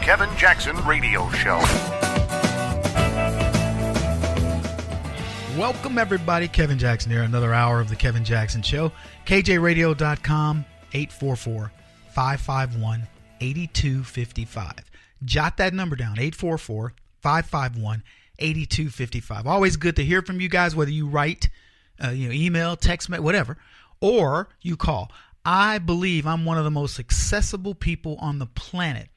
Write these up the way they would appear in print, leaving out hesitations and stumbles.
Kevin Jackson Radio Show. Welcome, everybody. Kevin Jackson here. Another hour of the Kevin Jackson Show. KJRadio.com, 844-551-8255. Jot that number down, 844-551-8255. Always good to hear from you guys, whether you write, email, text, whatever, or you call. I believe I'm one of the most accessible people on the planet.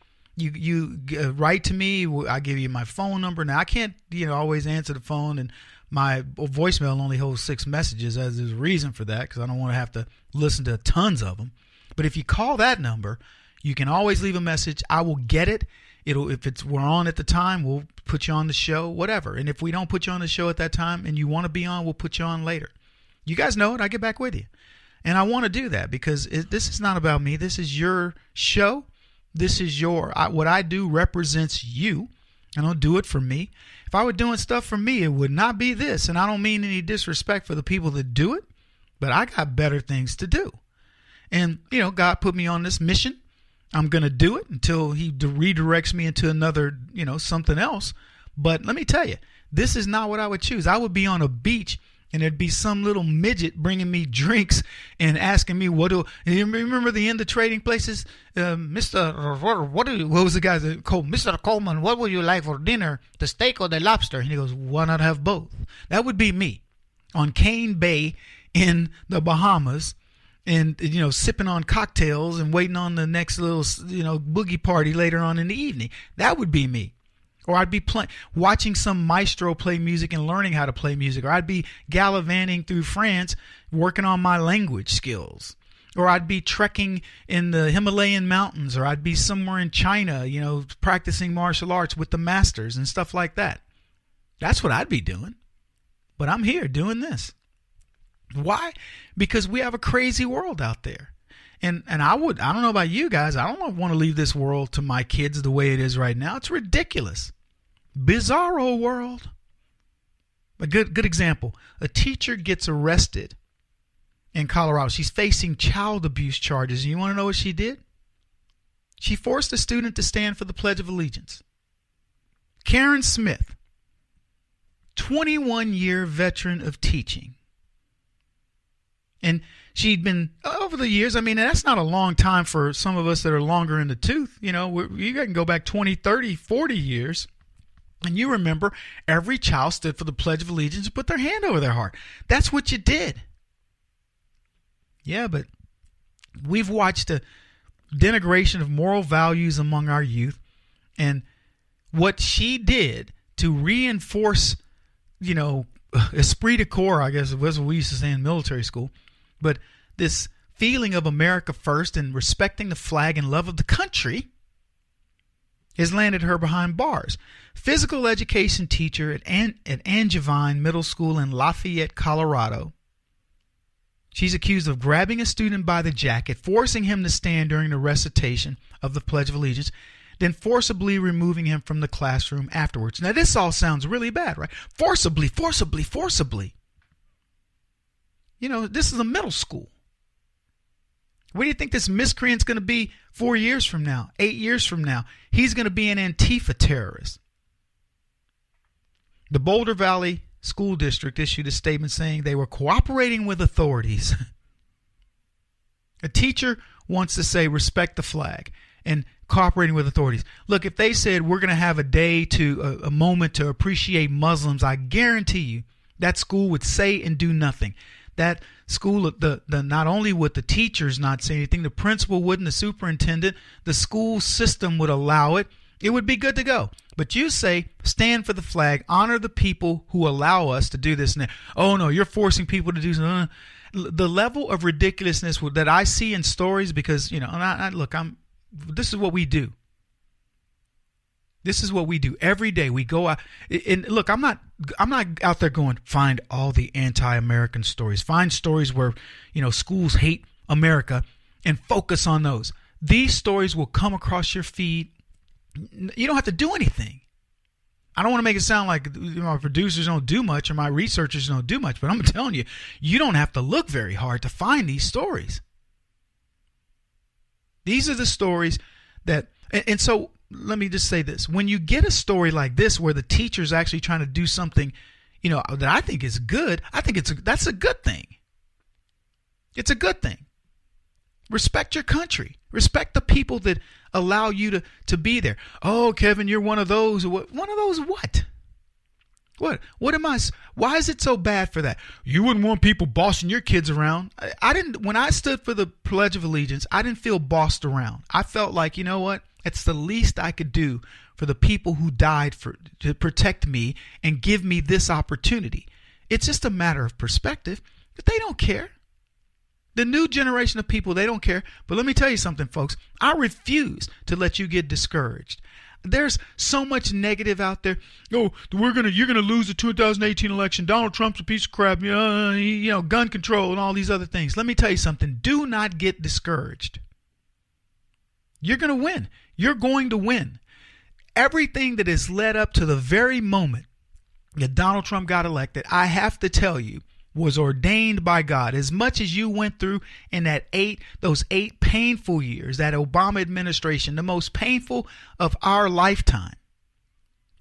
You write to me. I give you my phone number. Now, I can't, always answer the phone, and my voicemail only holds 6 messages. There's a reason for that, because I don't want to have to listen to tons of them. But if you call that number, you can always leave a message. I will get it. If we're on at the time, we'll put you on the show, whatever. And if we don't put you on the show at that time and you want to be on, we'll put you on later. You guys know it. I get back with you. And I want to do that because this is not about me. This is your show. This is what I do represents you. I don't do it for me. If I were doing stuff for me, it would not be this. And I don't mean any disrespect for the people that do it, but I got better things to do. And, God put me on this mission. I'm going to do it until he redirects me into another, something else. But let me tell you, this is not what I would choose. I would be on a beach and there'd be some little midget bringing me drinks and asking me you remember the end of Trading Places? What was the guy's called? Mr. Coleman, what would you like for dinner? The steak or the lobster? And he goes, why not have both? That would be me on Cane Bay in the Bahamas and, sipping on cocktails and waiting on the next little, boogie party later on in the evening. That would be me. Or I'd be watching some maestro play music and learning how to play music. Or I'd be gallivanting through France working on my language skills. Or I'd be trekking in the Himalayan mountains. Or I'd be somewhere in China, practicing martial arts with the masters and stuff like that. That's what I'd be doing. But I'm here doing this. Why? Because we have a crazy world out there. And I don't know about you guys, I don't want to leave this world to my kids the way it is right now. It's ridiculous. Bizarro world. A good example. A teacher gets arrested in Colorado. She's facing child abuse charges. And you want to know what she did? She forced a student to stand for the Pledge of Allegiance. Karen Smith, 21-year veteran of teaching. And she'd been, over the years, that's not a long time for some of us that are longer in the tooth. You can go back 20, 30, 40 years. And you remember every child stood for the Pledge of Allegiance and put their hand over their heart. That's what you did. Yeah, but we've watched a denigration of moral values among our youth. And what she did to reinforce, esprit de corps, I guess was what we used to say in military school. But this feeling of America first and respecting the flag and love of the country has landed her behind bars. Physical education teacher at Angevine Middle School in Lafayette, Colorado. She's accused of grabbing a student by the jacket, forcing him to stand during the recitation of the Pledge of Allegiance, then forcibly removing him from the classroom afterwards. Now, this all sounds really bad, right? Forcibly. This is a middle school. What do you think this miscreant's going to be 4 years from now, 8 years from now? He's going to be an Antifa terrorist. The Boulder Valley School District issued a statement saying they were cooperating with authorities. A teacher wants to say respect the flag and cooperating with authorities. Look, if they said we're going to have a moment to appreciate Muslims, I guarantee you that school would say and do nothing. That school, not only would the teachers not say anything, the principal wouldn't, the superintendent, the school system would allow it. It would be good to go. But you say, stand for the flag, honor the people who allow us to do this. And oh no, you're forcing people to do something. The level of ridiculousness that I see in stories, because this is what we do. This is what we do every day. We go out and look, I'm not out there going find all the anti-American stories. Find stories where, schools hate America and focus on those. These stories will come across your feed. You don't have to do anything. I don't want to make it sound like my producers don't do much or my researchers don't do much, but I'm telling you, you don't have to look very hard to find these stories. These are the stories that, and so let me just say this. When you get a story like this where the teacher's actually trying to do something, that I think is good, I think that's a good thing. It's a good thing. Respect your country. Respect the people that allow you to be there. Oh, Kevin, you're one of those. One of those what? What am I? Why is it so bad for that? You wouldn't want people bossing your kids around. I didn't. When I stood for the Pledge of Allegiance, I didn't feel bossed around. I felt like, you know what? It's the least I could do for the people who died to protect me and give me this opportunity. It's just a matter of perspective. But they don't care. The new generation of people, they don't care. But let me tell you something, folks. I refuse to let you get discouraged. There's so much negative out there. Oh, you're gonna lose the 2018 election. Donald Trump's a piece of crap. Gun control and all these other things. Let me tell you something. Do not get discouraged. You're gonna win. You're going to win. Everything that has led up to the very moment that Donald Trump got elected, I have to tell you, was ordained by God. As much as you went through in those 8 painful years, that Obama administration, the most painful of our lifetime.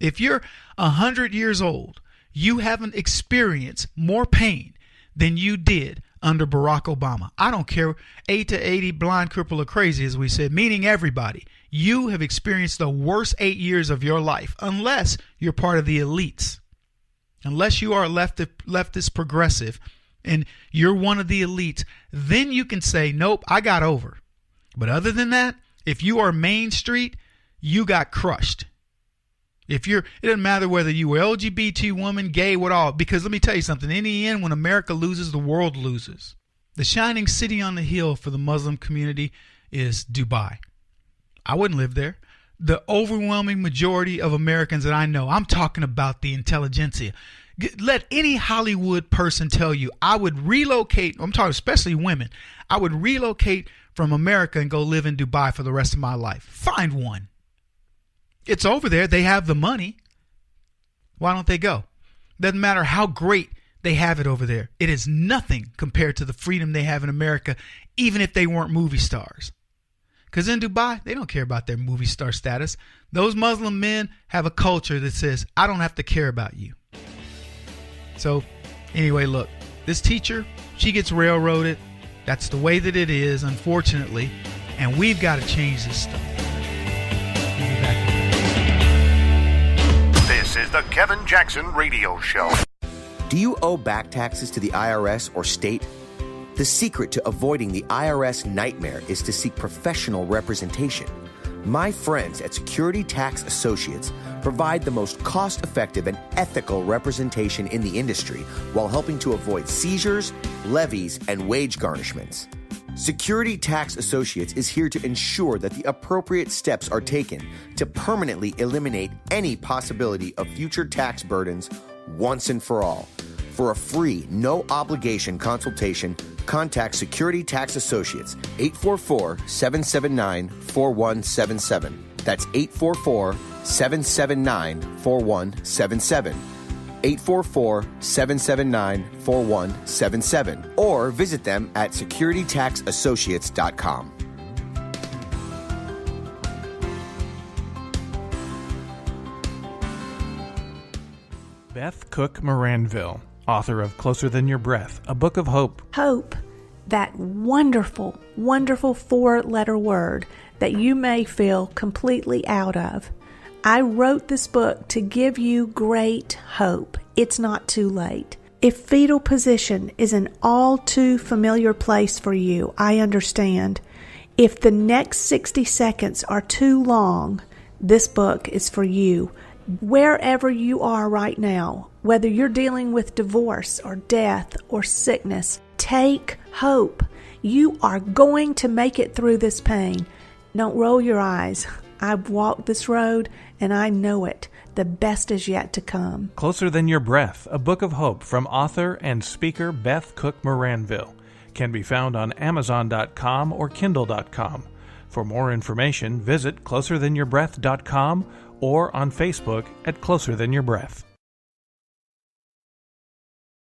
If you're 100 years old, you haven't experienced more pain than you did under Barack Obama. I don't care, 8 to 80, blind, cripple, or crazy, as we said, meaning everybody. You have experienced the worst 8 years of your life, unless you're part of the elites. Unless you are leftist progressive and you're one of the elites, then you can say, nope, I got over. But other than that, if you are Main Street, you got crushed. It doesn't matter whether you were LGBT woman, gay, what all, because let me tell you something. In the end, when America loses, the world loses. The shining city on the hill for the Muslim community is Dubai. I wouldn't live there. The overwhelming majority of Americans that I know, I'm talking about the intelligentsia. Let any Hollywood person tell you, I would relocate, I'm talking especially women, I would relocate from America and go live in Dubai for the rest of my life. Find one. It's over there. They have the money. Why don't they go? Doesn't matter how great they have it over there. It is nothing compared to the freedom they have in America, even if they weren't movie stars. Because in Dubai, they don't care about their movie star status. Those Muslim men have a culture that says, I don't have to care about you. So anyway, look, this teacher, she gets railroaded. That's the way that it is, unfortunately. And we've got to change this stuff. We'll be back. This is the Kevin Jackson Radio Show. Do you owe back taxes to the IRS or state? The secret to avoiding the IRS nightmare is to seek professional representation. My friends at Security Tax Associates provide the most cost-effective and ethical representation in the industry while helping to avoid seizures, levies, and wage garnishments. Security Tax Associates is here to ensure that the appropriate steps are taken to permanently eliminate any possibility of future tax burdens once and for all. For a free, no-obligation consultation, contact Security Tax Associates, 844-779-4177. That's 844-779-4177. 844-779-4177. Or visit them at securitytaxassociates.com. Beth Cook Moranville, author of Closer Than Your Breath, a book of hope. Hope, that wonderful, wonderful 4-letter word that you may feel completely out of. I wrote this book to give you great hope. It's not too late. If fetal position is an all too familiar place for you, I understand. If the next 60 seconds are too long, this book is for you. Wherever you are right now, whether you're dealing with divorce or death or sickness, take hope. You are going to make it through this pain. Don't roll your eyes. I've walked this road and I know it. The best is yet to come. Closer Than Your Breath, a book of hope from author and speaker Beth Cook Moranville, can be found on Amazon.com or Kindle.com. For more information, visit closerthanYourBreath.com or on Facebook at Closer Than Your Breath.